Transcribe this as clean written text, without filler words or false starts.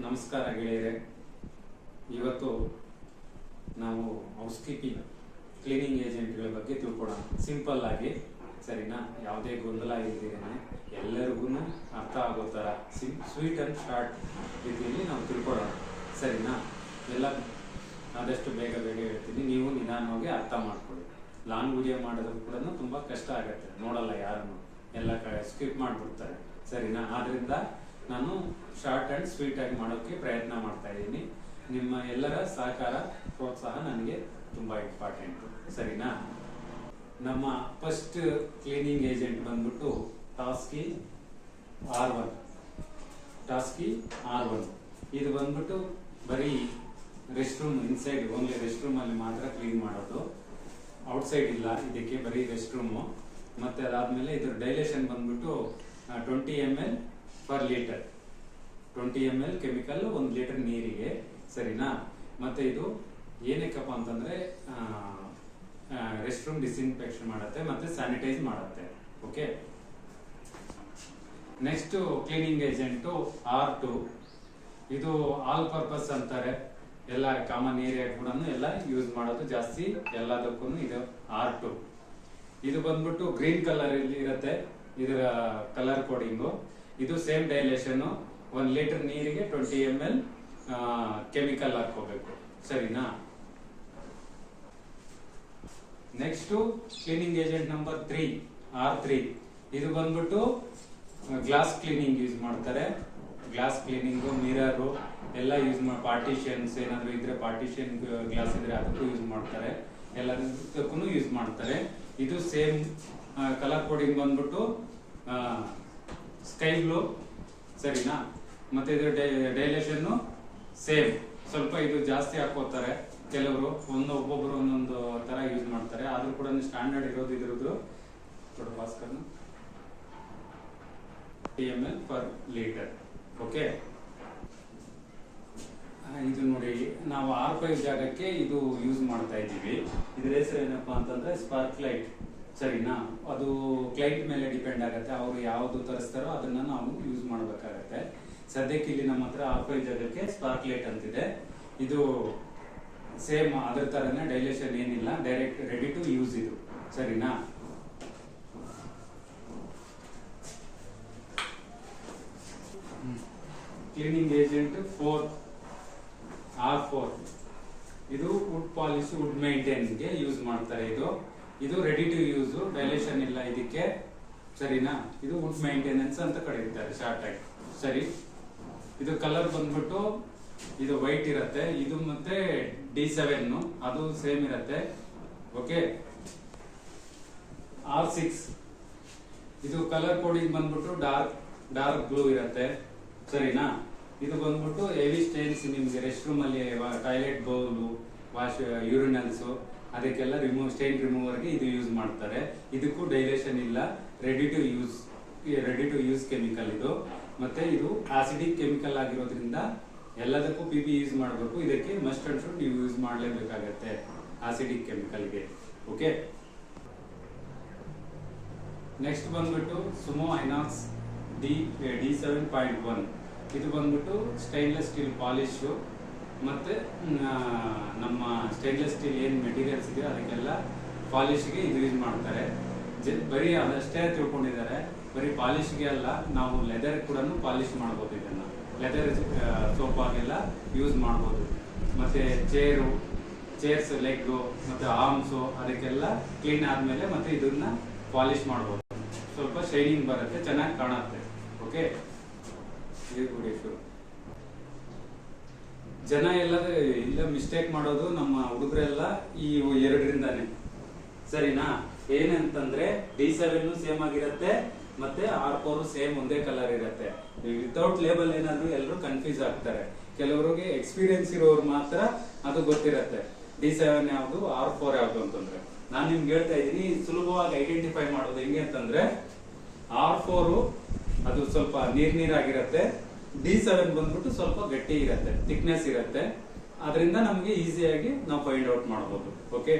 ನಮಸ್ಕಾರ ಗೆಳೆಯರೆ. ಇವತ್ತು ನಾವು ಹೌಸ್ ಕೀಪಿಂಗ್ ಕ್ಲೀನಿಂಗ್ ಏಜೆಂಟ್ಗಳ ಬಗ್ಗೆ ತಿಳ್ಕೊಳ್ಳೋಣ ಸಿಂಪಲ್ ಆಗಿ, ಸರಿನಾ? ಯಾವುದೇ ಗೊಂದಲ ಇಲ್ದಿರೇನೆ ಎಲ್ಲರಿಗೂ ಅರ್ಥ ಆಗೋ ಥರ ಸ್ವೀಟ್ ಅಂಡ್ ಶಾರ್ಟ್ ರೀತಿಯಲ್ಲಿ ನಾವು ತಿಳ್ಕೊಳ್ಳೋಣ, ಸರಿನಾ? ಎಲ್ಲ ಆದಷ್ಟು ಬೇಗ ಹೇಳ್ತೀನಿ, ನೀವು ನಿಧಾನವಾಗಿ ಅರ್ಥ ಮಾಡ್ಕೊಳ್ಳಿ. ಲಾಂಗ್ ವಿಡಿಯೋ ಮಾಡೋದು ಕೂಡ ತುಂಬ ಕಷ್ಟ ಆಗುತ್ತೆ, ನೋಡಲ್ಲ ಯಾರನ್ನು, ಎಲ್ಲ ಸ್ಕಿಪ್ ಮಾಡಿಬಿಡ್ತಾರೆ, ಸರಿನಾ? ಆದ್ರಿಂದ ನಾನು ಶಾರ್ಟ್ ಆ್ಯಂಡ್ ಸ್ವೀಟ್ ಆಗಿ ಮಾಡೋಕ್ಕೆ ಪ್ರಯತ್ನ ಮಾಡ್ತಾ ಇದ್ದೀನಿ. ನಿಮ್ಮ ಎಲ್ಲರ ಸಹಕಾರ ಪ್ರೋತ್ಸಾಹ ನನಗೆ ತುಂಬ ಇಂಪಾರ್ಟೆಂಟು, ಸರಿನಾ? ನಮ್ಮ ಫಸ್ಟ್ ಕ್ಲೀನಿಂಗ್ ಏಜೆಂಟ್ ಬಂದ್ಬಿಟ್ಟು ಟಾಸ್ಕಿ R1. ಇದು ಬಂದ್ಬಿಟ್ಟು ಬರೀ rest room inside, only rest room ಅಲ್ಲಿ ಮಾತ್ರ ಕ್ಲೀನ್ ಮಾಡೋದು, ಔಟ್ಸೈಡ್ ಇಲ್ಲ ಇದಕ್ಕೆ, ಬರೀ ರೆಸ್ಟ್ ರೂಮು. ಮತ್ತೆ ಅದಾದ್ಮೇಲೆ ಇದ್ರ ಡೈಲೇಷನ್ ಬಂದ್ಬಿಟ್ಟು 20 ml per litre, 20 ml chemical 1 litre ನೀರಿಗೆ, ಸರಿನಾ? ಮತ್ತೆ ಇದು ಏನಕ್ಕಪ್ಪ ಅಂತಂದ್ರೆ ರೆಸ್ಟ್ ರೂಮ್ ಡಿಸ್ಇನ್ಫೆಕ್ಷನ್ ಮಾಡುತ್ತೆ ಮತ್ತೆ ಸ್ಯಾನಿಟೈಸ್ ಮಾಡುತ್ತೆ. Okay, next cleaning agent R2. ಇದು ಆಲ್ ಪರ್ಪಸ್ ಅಂತಾರೆ, ಎಲ್ಲ ಕಾಮನ್ ಏರಿಯಾ ಕೂಡ ಎಲ್ಲ ಯೂಸ್ ಮಾಡೋದು ಜಾಸ್ತಿ, ಎಲ್ಲದಕ್ಕೂ ಇದು R2. ಇದು ಬಂದ್ಬಿಟ್ಟು ಗ್ರೀನ್ ಕಲರ್ ಇಲ್ಲಿ ಇರುತ್ತೆ, ಇದರ ಕಲರ್ ಕೋಡಿಂಗು. ಇದು ಸೇಮ್ ಡೈಲೇಷನ್, 1 ಲೀಟರ್ ನೀರಿಗೆ 20 ml ಕೆಮಿಕಲ್ ಹಾಕೋಬೇಕು, ಸರಿನಾ? Next cleaning agent number 3 R3. ಇದು ಬಂದ್ಬಿಟ್ಟು ಗ್ಲಾಸ್ ಕ್ಲೀನಿಂಗ್ ಯೂಸ್ ಮಾಡ್ತಾರೆ. ಗ್ಲಾಸ್ ಕ್ಲೀನಿಂಗ್, ಮಿರರ್ ಎಲ್ಲ ಯೂಸ್ ಮಾಡಿ, ಪಾರ್ಟಿಷನ್ಸ್ ಏನಾದ್ರು ಇದ್ರೆ ಪಾರ್ಟಿಷನ್ ಗ್ಲಾಸ್ ಇದ್ರೆ ಅದಕ್ಕೂ ಯೂಸ್ ಮಾಡ್ತಾರೆ, ಎಲ್ಲದಕ್ಕೂ ಯೂಸ್ ಮಾಡ್ತಾರೆ. ಇದು ಸೇಮ್ ಕಲರ್ ಕೋಡಿಂಗ್ ಬಂದ್ಬಿಟ್ಟು ಸ್ಕೈ ಬ್ಲೂ, ಸರಿನಾ? ಮತ್ತೆ ಇದು ಡೈಲೇಷನ್ ಸೇಮ್, ಸ್ವಲ್ಪ ಇದು ಜಾಸ್ತಿ ಹಾಕೋತಾರೆ ಕೆಲವರು, ಒಬ್ಬೊಬ್ರು ಒಂದೊಂದು ತರ ಯೂಸ್ ಮಾಡ್ತಾರೆ, ಆದ್ರೂ ಕೂಡ ಸ್ಟ್ಯಾಂಡರ್ಡ್ ಇರೋದು ಇದ್ರದ್ದು Bhaskar 20 ml per litre. Okay, ಇದು ನೋಡಿ, ನಾವು R5 ಜಾಗಕ್ಕೆ ಇದು ಯೂಸ್ ಮಾಡ್ತಾ ಇದ್ದೀವಿ. ಇದ್ರ ಹೆಸರು ಏನಪ್ಪಾ ಅಂತಂದ್ರೆ ಸ್ಪಾರ್ಕ್ ಲೈಟ್, ಸರಿನಾ? ಅದು ಕ್ಲೈಂಟ್ ಮೇಲೆ ಡಿಪೆಂಡ್ ಆಗುತ್ತೆ, ಅವರು ಯಾವ್ದು ತರಿಸ್ತಾರೋ ಅದನ್ನ ನಾವು ಯೂಸ್ ಮಾಡ್ಬೇಕಾಗತ್ತೆ. ಸದ್ಯಕ್ಕೆ ಇಲ್ಲಿ ನಮ್ಮ ಹತ್ರ R5 ಜಾಗಕ್ಕೆ ಸ್ಪಾರ್ಕ್ ಲೈಟ್ ಅಂತಿದೆ. ಇದು ಸೇಮ್ ಅದ್ರ ತರನೇ, ಡೈಲೇಷನ್ ಏನಿಲ್ಲ, ಡೈರೆಕ್ಟ್ ರೆಡಿ ಟು ಯೂಸ್ ಇದು, ಸರಿನಾ? Cleaning agent 4 R4. ಇದು ವುಡ್ ಪಾಲಿಶ್, ವುಡ್ ಮೇಂಟೈನ್ ಗೆ ಯೂಸ್ ಮಾಡ್ತಾರೆ. ಇದು ರೆಡಿ ಟು ಯೂಸ್, ಡೈಲೇಷನ್ ಇಲ್ಲ ಇದಕ್ಕೆ, ಸರಿನಾ? ಇದು ವುಡ್ ಮೇಂಟೆನೆನ್ಸ್ ಅಂತ ಕರೀತಾರೆ ಶಾರ್ಟ್ ಆಗಿ, ಸರಿ? ಇದು ಕಲರ್ ಬಂದ್ಬಿಟ್ಟು ಇದು ವೈಟ್ ಇರುತ್ತೆ, ಇದು ಮತ್ತೆ D7 ಅದು ಸೇಮ್ ಇರುತ್ತೆ. Okay, R6. ಇದು ಕಲರ್ ಕೋಡಿಂಗ್ ಬಂದ್ಬಿಟ್ಟು ಡಾರ್ಕ್ ಬ್ಲೂ ಇರುತ್ತೆ, ಸರಿನಾ? ಇದು ಬಂದ್ಬಿಟ್ಟು ಹೆವಿ ಸ್ಟೈನ್ಸ್, ನಿಮ್ಗೆ ರೆಸ್ಟ್ ರೂಮ್ ಅಲ್ಲಿ ಟಾಯ್ಲೆಟ್ ಬೌಲು, ವಾಶ್ ಯೂರಿನಲ್ಸ್ ಅದಕ್ಕೆಲ್ಲ ಸ್ಟೈನ್ ರಿಮೂವರ್ಗೆ ಇದು ಯೂಸ್ ಮಾಡ್ತಾರೆ. ಇದಕ್ಕೂ ಡೈಲೇಷನ್ ಇಲ್ಲ, ರೆಡಿ ಟು ಯೂಸ್ ಕೆಮಿಕಲ್ ಇದು. ಮತ್ತೆ ಇದು ಆಸಿಡಿಕ್ ಕೆಮಿಕಲ್ ಆಗಿರೋದ್ರಿಂದ ಎಲ್ಲದಕ್ಕೂ PP ಯೂಸ್ ಮಾಡಬೇಕು, ಇದಕ್ಕೆ ಮಸ್ಟ್ ಅಂಡ್ ಶುಡ್ ನೀವು ಯೂಸ್ ಮಾಡಲೇಬೇಕಾಗತ್ತೆ ಆಸಿಡಿಕ್ ಕೆಮಿಕಲ್ಗೆ. ಓಕೆ, ನೆಕ್ಸ್ಟ್ ಬಂದ್ಬಿಟ್ಟು ಸುಮೋ ಐನಾಕ್ಸ್ D7.1. ಇದು ಬಂದ್ಬಿಟ್ಟು ಸ್ಟೈನ್ಲೆಸ್ ಸ್ಟೀಲ್ ಪಾಲಿಶ್, ಮತ್ತೆ ನಮ್ಮ ಸ್ಟೈನ್ಲೆಸ್ ಸ್ಟೀಲ್ ಏನ್ ಮೆಟೀರಿಯಲ್ಸ್ ಇದೆ ಅದಕ್ಕೆಲ್ಲ ಪಾಲಿಶ್ಗೆ ಇದು ಯೂಸ್ ಮಾಡ್ತಾರೆ. ಬರೀ ಅದಷ್ಟೇ ತಿಳ್ಕೊಂಡಿದ್ದಾರೆ, ಬರೀ ಪಾಲಿಶ್ಗೆ ಅಲ್ಲ, ನಾವು ಲೆದರ್ ಕೂಡ ಪಾಲಿಶ್ ಮಾಡ್ಬೋದು, ಇದನ್ನ ಲೆದರ್ ಸೋಪಾಗೆಲ್ಲ ಯೂಸ್ ಮಾಡ್ಬೋದು. ಮತ್ತೆ ಚೇರ್ಸ್ ಲೆಗ್ ಮತ್ತೆ ಆರ್ಮ್ಸು ಅದಕ್ಕೆಲ್ಲ ಕ್ಲೀನ್ ಆದ್ಮೇಲೆ ಮತ್ತೆ ಇದನ್ನ ಪಾಲಿಶ್ ಮಾಡ್ಬೋದು, ಸ್ವಲ್ಪ ಶೈನಿಂಗ್ ಬರುತ್ತೆ, ಚೆನ್ನಾಗಿ ಕಾಣುತ್ತೆ. ಓಕೆ, ಜನ ಇಲ್ಲ ಮಿಸ್ಟೇಕ್ ಮಾಡೋದು ನಮ್ಮ ಹುಡುಗರೆಲ್ಲ ಈ 2ರಿಂದಾನೆ, ಸರಿನಾ? ಏನಂತಂದ್ರೆ D7 ಸೇಮ್ ಆಗಿರುತ್ತೆ, ಮತ್ತೆ R4 ಸೇಮ್ ಒಂದೇ ಕಲರ್ ಇರುತ್ತೆ. ವಿತೌಟ್ ಲೇಬಲ್ ಏನಾದ್ರು ಎಲ್ಲರೂ ಕನ್ಫ್ಯೂಸ್ ಆಗ್ತಾರೆ, ಕೆಲವರಿಗೆ ಎಕ್ಸ್ಪೀರಿಯನ್ಸ್ ಇರೋರು ಮಾತ್ರ ಅದು ಗೊತ್ತಿರತ್ತೆ, D7 ಯಾವ್ದು R4 ಯಾವ್ದು ಅಂತಂದ್ರೆ. ನಾನು ನಿಮ್ಗೆ ಹೇಳ್ತಾ ಇದ್ದೀನಿ, ಸುಲಭವಾಗಿ ಐಡೆಂಟಿಫೈ ಮಾಡೋದು ಹೆಂಗೆ ಅಂತಂದ್ರೆ, R4 ಅದು ಸ್ವಲ್ಪ ನೀರಾಗಿರುತ್ತೆ, D7 ಬಂದ್ಬಿಟ್ಟು ಸ್ವಲ್ಪ ಗಟ್ಟಿ ಇರುತ್ತೆ, ಥಿಕ್ನೆಸ್ ಇರುತ್ತೆ, ಅದರಿಂದ ನಮಗೆ ಈಸಿಯಾಗಿ ನಾವು ಫೈಂಡ್ ಔಟ್ ಮಾಡಬಹುದು. ಓಕೆ.